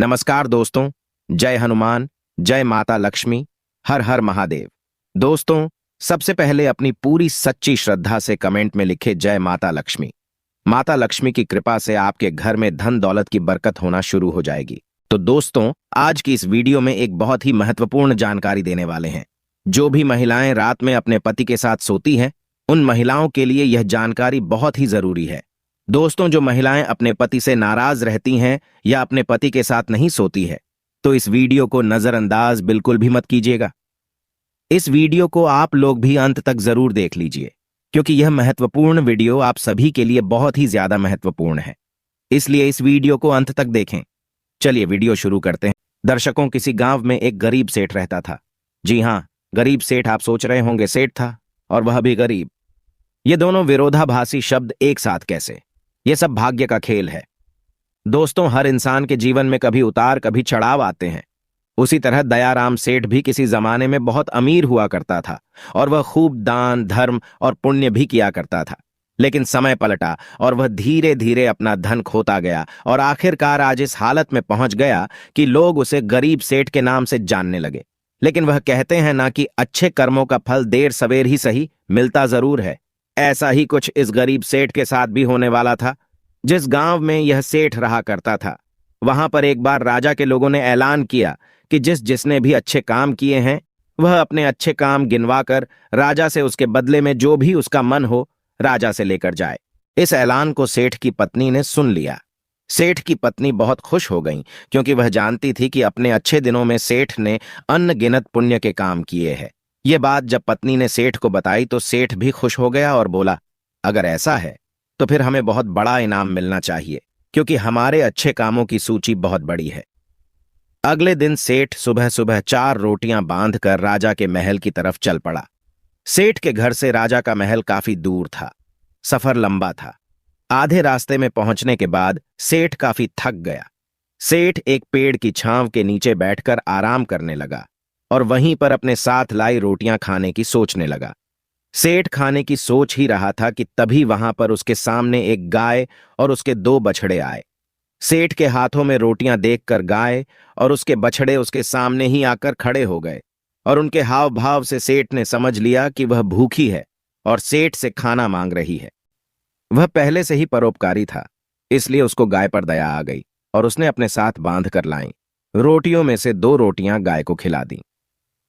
नमस्कार दोस्तों। जय हनुमान, जय माता लक्ष्मी, हर हर महादेव। दोस्तों, सबसे पहले अपनी पूरी सच्ची श्रद्धा से कमेंट में लिखे जय माता लक्ष्मी। माता लक्ष्मी की कृपा से आपके घर में धन दौलत की बरकत होना शुरू हो जाएगी। तो दोस्तों, आज की इस वीडियो में एक बहुत ही महत्वपूर्ण जानकारी देने वाले हैं। जो भी महिलाएं रात में अपने पति के साथ सोती हैं, उन महिलाओं के लिए यह जानकारी बहुत ही जरूरी है। दोस्तों, जो महिलाएं अपने पति से नाराज रहती हैं या अपने पति के साथ नहीं सोती है, तो इस वीडियो को नजरअंदाज बिल्कुल भी मत कीजिएगा। इस वीडियो को आप लोग भी अंत तक जरूर देख लीजिए, क्योंकि यह महत्वपूर्ण वीडियो आप सभी के लिए बहुत ही ज्यादा महत्वपूर्ण है। इसलिए इस वीडियो को अंत तक देखें। चलिए वीडियो शुरू करते हैं। दर्शकों, किसी गांव में एक गरीब सेठ रहता था। जी हां, गरीब सेठ। आप सोच रहे होंगे, सेठ था और वह भी गरीब। ये दोनों विरोधाभासी शब्द एक साथ कैसे? ये सब भाग्य का खेल है। दोस्तों, हर इंसान के जीवन में कभी उतार कभी चढ़ाव आते हैं। उसी तरह दयाराम सेठ भी किसी जमाने में बहुत अमीर हुआ करता था और वह खूब दान धर्म और पुण्य भी किया करता था। लेकिन समय पलटा और वह धीरे धीरे अपना धन खोता गया और आखिरकार आज इस हालत में पहुंच गया कि लोग उसे गरीब सेठ के नाम से जानने लगे। लेकिन वह कहते हैं ना कि अच्छे कर्मों का फल देर सवेर ही सही, मिलता जरूर है। ऐसा ही कुछ इस गरीब सेठ के साथ भी होने वाला था। जिस गांव में यह सेठ रहा करता था, वहां पर एक बार राजा के लोगों ने ऐलान किया कि जिसने भी अच्छे काम किए हैं, वह अपने अच्छे काम गिनवाकर राजा से उसके बदले में जो भी उसका मन हो राजा से लेकर जाए। इस ऐलान को सेठ की पत्नी ने सुन लिया। सेठ की पत्नी बहुत खुश हो गई, क्योंकि वह जानती थी कि अपने अच्छे दिनों में सेठ ने अनगिनत पुण्य के काम किए हैं। यह बात जब पत्नी ने सेठ को बताई तो सेठ भी खुश हो गया और बोला, अगर ऐसा है तो फिर हमें बहुत बड़ा इनाम मिलना चाहिए, क्योंकि हमारे अच्छे कामों की सूची बहुत बड़ी है। अगले दिन सेठ सुबह सुबह 4 रोटियां बांधकर राजा के महल की तरफ चल पड़ा। सेठ के घर से राजा का महल काफी दूर था। सफर लंबा था। आधे रास्ते में पहुंचने के बाद सेठ काफी थक गया। सेठ एक पेड़ की छांव के नीचे बैठकर आराम करने लगा और वहीं पर अपने साथ लाई रोटियां खाने की सोचने लगा। सेठ खाने की सोच ही रहा था कि तभी वहां पर उसके सामने एक गाय और उसके 2 बछड़े आए। सेठ के हाथों में रोटियां देखकर गाय और उसके बछड़े उसके सामने ही आकर खड़े हो गए और उनके हाव भाव से सेठ ने समझ लिया कि वह भूखी है और सेठ से खाना मांग रही है। वह पहले से ही परोपकारी था, इसलिए उसको गाय पर दया आ गई और उसने अपने साथ बांध कर लाई। रोटियों में से 2 रोटियां गाय को खिला दी।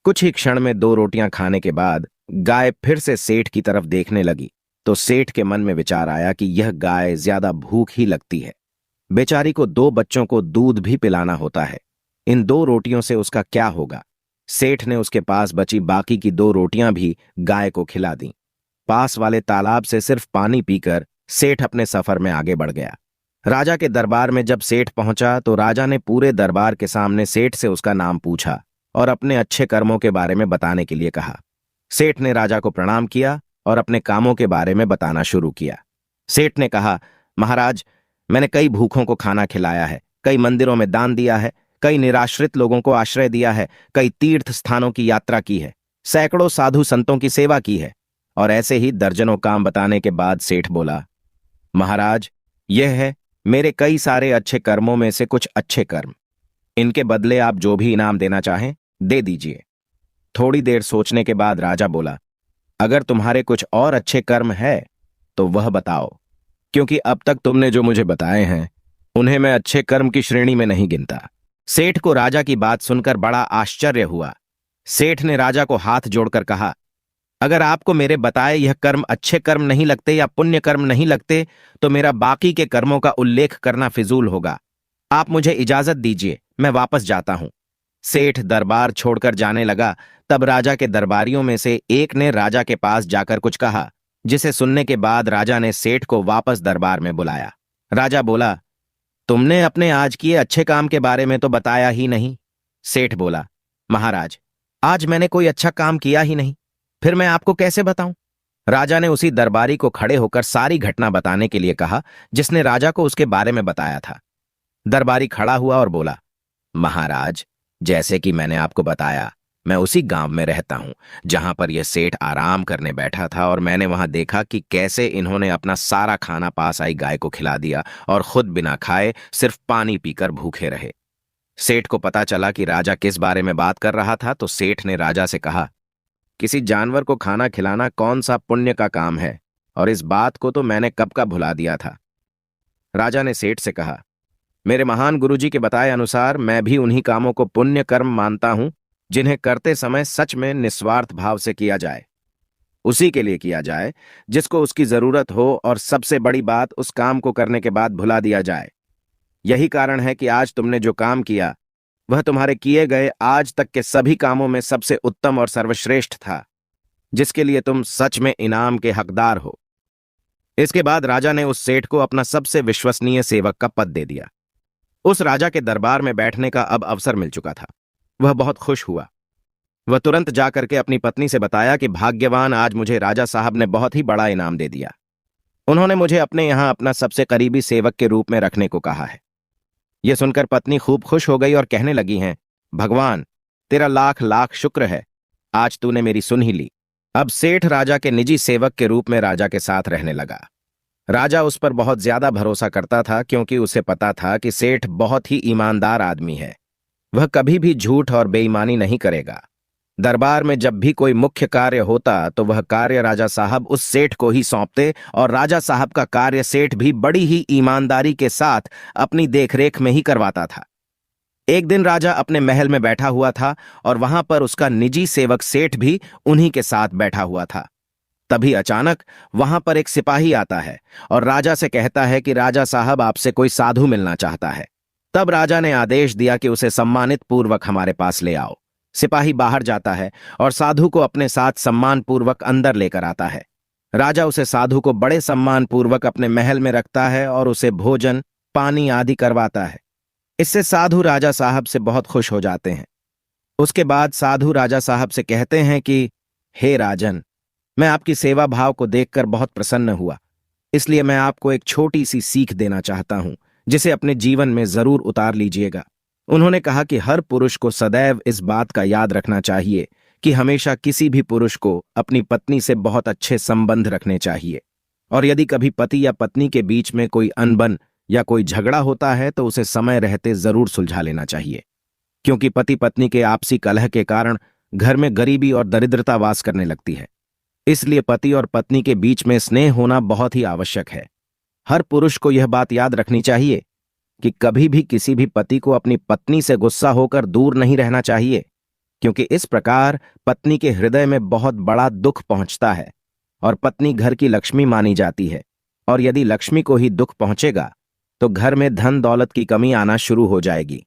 कुछ ही क्षण में 2 रोटियां खाने के बाद गाय फिर से सेठ की तरफ देखने लगी तो सेठ के मन में विचार आया कि यह गाय ज्यादा भूख ही लगती है। बेचारी को 2 बच्चों को दूध भी पिलाना होता है। इन 2 रोटियों से उसका क्या होगा? सेठ ने उसके पास बची बाकी की 2 रोटियां भी गाय को खिला दी। पास वाले तालाब से सिर्फ पानी पीकर सेठ अपने सफर में आगे बढ़ गया। राजा के दरबार में जब सेठ पहुंचा तो राजा ने पूरे दरबार के सामने सेठ से उसका नाम पूछा और अपने अच्छे कर्मों के बारे में बताने के लिए कहा। सेठ ने राजा को प्रणाम किया और अपने कामों के बारे में बताना शुरू किया। सेठ ने कहा, महाराज, मैंने कई भूखों को खाना खिलाया है, कई मंदिरों में दान दिया है, कई निराश्रित लोगों को आश्रय दिया है, कई तीर्थ स्थानों की यात्रा की है, सैकड़ों साधु संतों की सेवा की है। और ऐसे ही दर्जनों काम बताने के बाद सेठ बोला, महाराज, यह है मेरे कई सारे अच्छे कर्मों में से कुछ अच्छे कर्म। इनके बदले आप जो भी इनाम देना चाहें दे दीजिए। थोड़ी देर सोचने के बाद राजा बोला, अगर तुम्हारे कुछ और अच्छे कर्म है तो वह बताओ, क्योंकि अब तक तुमने जो मुझे बताए हैं उन्हें मैं अच्छे कर्म की श्रेणी में नहीं गिनता। सेठ को राजा की बात सुनकर बड़ा आश्चर्य हुआ। सेठ ने राजा को हाथ जोड़कर कहा, अगर आपको मेरे बताए यह कर्म अच्छे कर्म नहीं लगते या पुण्य कर्म नहीं लगते तो मेरा बाकी के कर्मों का उल्लेख करना फिजूल होगा। आप मुझे इजाजत दीजिए, मैं वापस जाता हूं। सेठ दरबार छोड़कर जाने लगा। तब राजा के दरबारियों में से एक ने राजा के पास जाकर कुछ कहा, जिसे सुनने के बाद राजा ने सेठ को वापस दरबार में बुलाया। राजा बोला, तुमने अपने आज किए अच्छे काम के बारे में तो बताया ही नहीं। सेठ बोला, महाराज, आज मैंने कोई अच्छा काम किया ही नहीं, फिर मैं आपको कैसे बताऊं? राजा ने उसी दरबारी को खड़े होकर सारी घटना बताने के लिए कहा जिसने राजा को उसके बारे में बताया था। दरबारी खड़ा हुआ और बोला, महाराज, जैसे कि मैंने आपको बताया, मैं उसी गांव में रहता हूं जहां पर यह सेठ आराम करने बैठा था और मैंने वहां देखा कि कैसे इन्होंने अपना सारा खाना पास आई गाय को खिला दिया और खुद बिना खाए सिर्फ पानी पीकर भूखे रहे। सेठ को पता चला कि राजा किस बारे में बात कर रहा था, तो सेठ ने राजा से कहा, किसी जानवर को खाना खिलाना कौन सा पुण्य का काम है, और इस बात को तो मैंने कब का भुला दिया था। राजा ने सेठ से कहा, मेरे महान गुरुजी के बताए अनुसार मैं भी उन्हीं कामों को पुण्य कर्म मानता हूं जिन्हें करते समय सच में निस्वार्थ भाव से किया जाए, उसी के लिए किया जाए जिसको उसकी जरूरत हो, और सबसे बड़ी बात, उस काम को करने के बाद भुला दिया जाए। यही कारण है कि आज तुमने जो काम किया वह तुम्हारे किए गए आज तक के सभी कामों में सबसे उत्तम और सर्वश्रेष्ठ था, जिसके लिए तुम सच में इनाम के हकदार हो। इसके बाद राजा ने उस सेठ को अपना सबसे विश्वसनीय सेवक का पद दे दिया। उस राजा के दरबार में बैठने का अब अवसर मिल चुका था। वह बहुत खुश हुआ। वह तुरंत जाकर के अपनी पत्नी से बताया कि भाग्यवान, आज मुझे राजा साहब ने बहुत ही बड़ा इनाम दे दिया। उन्होंने मुझे अपने यहां अपना सबसे करीबी सेवक के रूप में रखने को कहा है। यह सुनकर पत्नी खूब खुश हो गई और कहने लगी हैं, भगवान तेरा लाख लाख शुक्र है, आज तूने मेरी सुन ही ली। अब सेठ राजा के निजी सेवक के रूप में राजा के साथ रहने लगा। राजा उस पर बहुत ज्यादा भरोसा करता था, क्योंकि उसे पता था कि सेठ बहुत ही ईमानदार आदमी है। वह कभी भी झूठ और बेईमानी नहीं करेगा। दरबार में जब भी कोई मुख्य कार्य होता तो वह कार्य राजा साहब उस सेठ को ही सौंपते, और राजा साहब का कार्य सेठ भी बड़ी ही ईमानदारी के साथ अपनी देखरेख में ही करवाता था। एक दिन राजा अपने महल में बैठा हुआ था और वहां पर उसका निजी सेवक सेठ भी उन्हीं के साथ बैठा हुआ था। तभी अचानक वहां पर एक सिपाही आता है और राजा से कहता है कि राजा साहब, आपसे कोई साधु मिलना चाहता है। तब राजा ने आदेश दिया कि उसे सम्मानित पूर्वक हमारे पास ले आओ। सिपाही बाहर जाता है और साधु को अपने साथ सम्मान पूर्वक अंदर लेकर आता है। राजा उसे साधु को बड़े सम्मान पूर्वक अपने महल में रखता है और उसे भोजन पानी आदि करवाता है। इससे साधु राजा साहब से बहुत खुश हो जाते हैं। उसके बाद साधु राजा साहब से कहते हैं कि हे राजन, मैं आपकी सेवा भाव को देखकर बहुत प्रसन्न हुआ, इसलिए मैं आपको एक छोटी सी सीख देना चाहता हूं, जिसे अपने जीवन में जरूर उतार लीजिएगा। उन्होंने कहा कि हर पुरुष को सदैव इस बात का याद रखना चाहिए कि हमेशा किसी भी पुरुष को अपनी पत्नी से बहुत अच्छे संबंध रखने चाहिए, और यदि कभी पति या पत्नी के बीच में कोई अनबन या कोई झगड़ा होता है तो उसे समय रहते जरूर सुलझा लेना चाहिए, क्योंकि पति पत्नी के आपसी कलह के कारण घर में गरीबी और दरिद्रता वास करने लगती है। इसलिए पति और पत्नी के बीच में स्नेह होना बहुत ही आवश्यक है। हर पुरुष को यह बात याद रखनी चाहिए कि कभी भी किसी भी पति को अपनी पत्नी से गुस्सा होकर दूर नहीं रहना चाहिए, क्योंकि इस प्रकार पत्नी के हृदय में बहुत बड़ा दुख पहुंचता है और पत्नी घर की लक्ष्मी मानी जाती है, और यदि लक्ष्मी को ही दुख पहुंचेगा तो घर में धन दौलत की कमी आना शुरू हो जाएगी,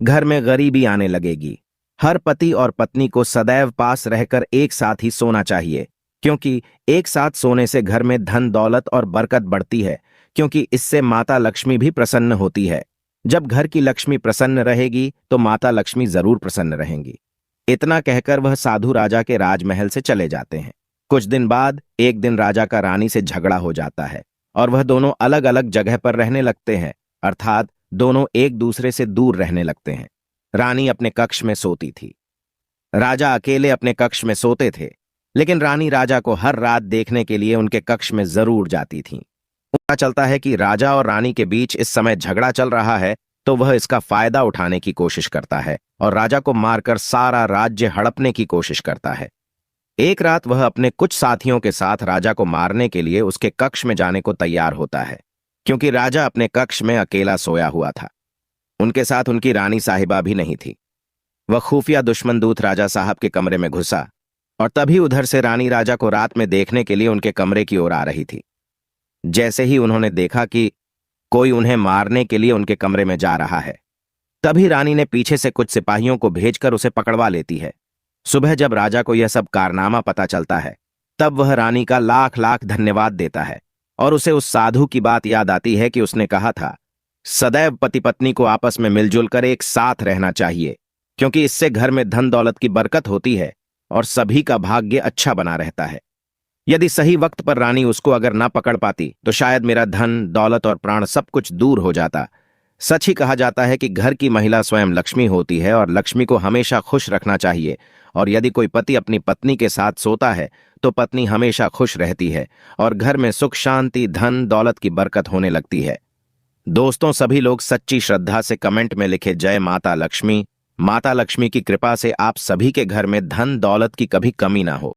घर में गरीबी आने लगेगी। हर पति और पत्नी को सदैव पास रहकर एक साथ ही सोना चाहिए, क्योंकि एक साथ सोने से घर में धन दौलत और बरकत बढ़ती है, क्योंकि इससे माता लक्ष्मी भी प्रसन्न होती है। जब घर की लक्ष्मी प्रसन्न रहेगी तो माता लक्ष्मी जरूर प्रसन्न रहेंगी। इतना कहकर वह साधु राजा के राजमहल से चले जाते हैं। कुछ दिन बाद एक दिन राजा का रानी से झगड़ा हो जाता है और वह दोनों अलग अलग जगह पर रहने लगते हैं, अर्थात दोनों एक दूसरे से दूर रहने लगते हैं। रानी अपने कक्ष में सोती थी, राजा अकेले अपने कक्ष में सोते थे, लेकिन रानी राजा को हर रात देखने के लिए उनके कक्ष में जरूर जाती थी। पता चलता है कि राजा और रानी के बीच इस समय झगड़ा चल रहा है, तो वह इसका फायदा उठाने की कोशिश करता है और राजा को मारकर सारा राज्य हड़पने की कोशिश करता है। एक रात वह अपने कुछ साथियों के साथ राजा को मारने के लिए उसके कक्ष में जाने को तैयार होता है, क्योंकि राजा अपने कक्ष में अकेला सोया हुआ था। उनके साथ उनकी रानी साहिबा भी नहीं थी। वह खुफिया दुश्मन दूत राजा साहब के कमरे में घुसा और तभी उधर से रानी राजा को रात में देखने के लिए उनके कमरे की ओर आ रही थी। जैसे ही उन्होंने देखा कि कोई उन्हें मारने के लिए उनके कमरे में जा रहा है, तभी रानी ने पीछे से कुछ सिपाहियों को भेजकर उसे पकड़वा लेती है। सुबह जब राजा को यह सब कारनामा पता चलता है, तब वह रानी का लाख लाख धन्यवाद देता है और उसे उस साधु की बात याद आती है कि उसने कहा था, सदैव पति पत्नी को आपस में मिलजुल कर एक साथ रहना चाहिए, क्योंकि इससे घर में धन दौलत की बरकत होती है और सभी का भाग्य अच्छा बना रहता है। यदि सही वक्त पर रानी उसको अगर ना पकड़ पाती तो शायद मेरा धन दौलत और प्राण सब कुछ दूर हो जाता। सच ही कहा जाता है कि घर की महिला स्वयं लक्ष्मी होती है और लक्ष्मी को हमेशा खुश रखना चाहिए, और यदि कोई पति अपनी पत्नी के साथ सोता है तो पत्नी हमेशा खुश रहती है और घर में सुख शांति धन दौलत की बरकत होने लगती है। दोस्तों, सभी लोग सच्ची श्रद्धा से कमेंट में लिखे जय माता लक्ष्मी। माता लक्ष्मी की कृपा से आप सभी के घर में धन दौलत की कभी कमी ना हो।